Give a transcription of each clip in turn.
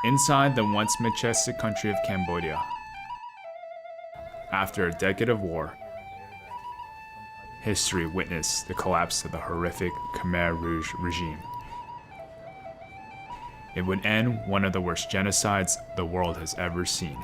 Inside the once majestic country of Cambodia, after a decade of war, history witnessed the collapse of the horrific Khmer Rouge regime. It would end one of the worst genocides the world has ever seen.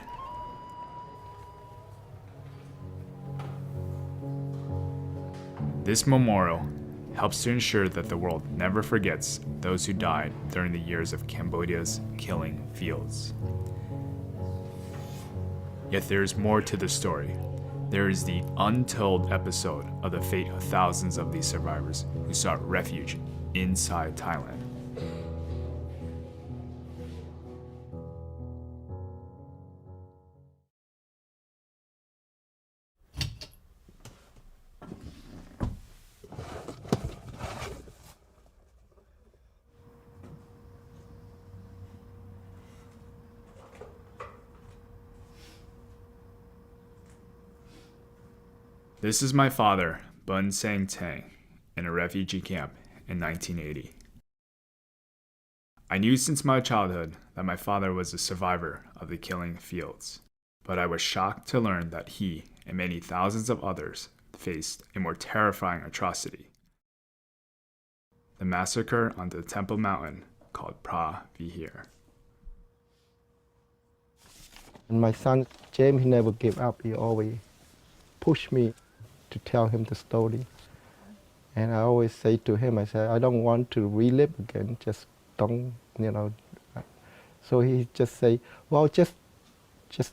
This memorial helps to ensure that the world never forgets those who died during the years of Cambodia's killing fields. Yet there is more to the story. There is the untold episode of the fate of thousands of these survivors who sought refuge inside Thailand. This is my father, Bun Sang Tang, in a refugee camp in 1980. I knew since my childhood that my father was a survivor of the killing fields, but I was shocked to learn that he and many thousands of others faced a more terrifying atrocity: the massacre on the Temple Mountain called Pra Vihir. And my son James, he never gave up. He always pushed me to tell him the story. And I always say to him, I said, I don't want to relive again, just don't, So he just say, well, just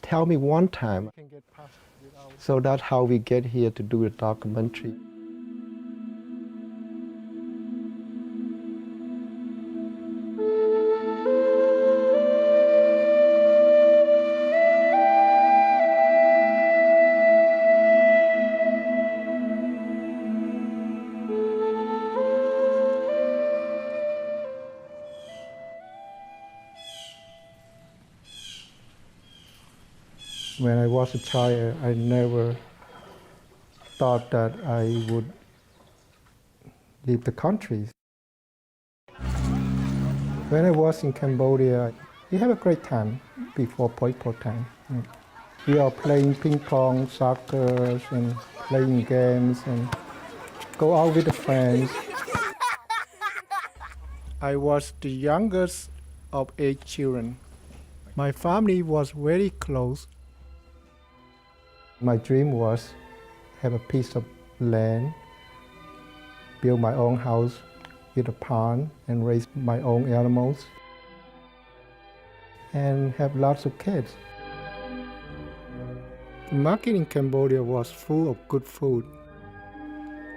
tell me one time. So that's how we get here to do a documentary. When I was a child, I never thought that I would leave the country. When I was in Cambodia, we have a great time before Pol Pot time. We are playing ping pong, soccer, and playing games, and go out with the friends. I was the youngest of 8 children. My family was very close. My dream was have a piece of land, build my own house with a pond, and raise my own animals, and have lots of kids. The market in Cambodia was full of good food.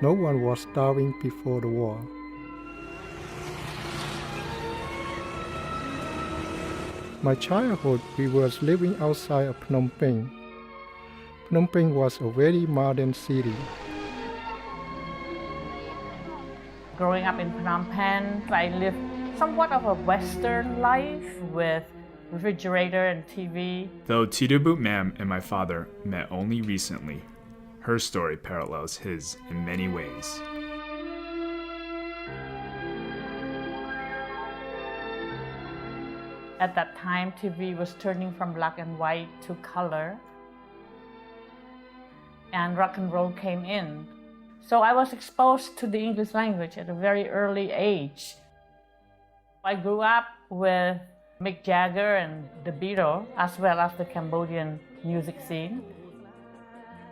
No one was starving before the war. My childhood, we was living outside of Phnom Penh. Phnom Penh was a very modern city. Growing up in Phnom Penh, I lived somewhat of a Western life with refrigerator and TV. Though Tidabut Mam and my father met only recently, her story parallels his in many ways. At that time, TV was turning from black and white to color, and rock and roll came in. So I was exposed to the English language at a very early age. I grew up with Mick Jagger and the Beatles, as well as the Cambodian music scene.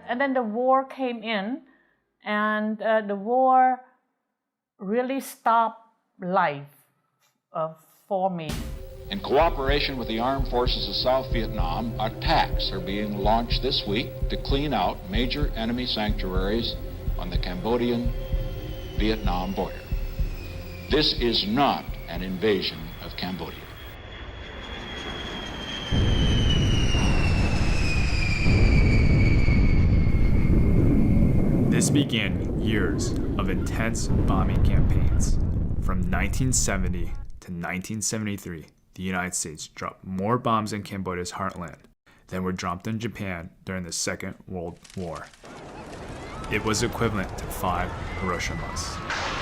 And then the war came in, and the war really stopped life for me. In cooperation with the armed forces of South Vietnam, attacks are being launched this week to clean out major enemy sanctuaries on the Cambodian-Vietnam border. This is not an invasion of Cambodia. This began years of intense bombing campaigns. From 1970 to 1973, the United States dropped more bombs in Cambodia's heartland than were dropped in Japan during the Second World War. It was equivalent to 5 Hiroshimas.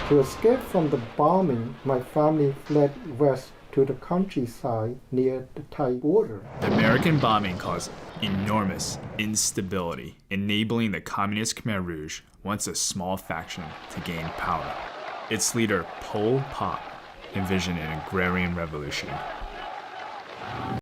To escape from the bombing, my family fled west to the countryside near the Thai border. The American bombing caused enormous instability, enabling the Communist Khmer Rouge, once a small faction, to gain power. Its leader, Pol Pot, envisioned an agrarian revolution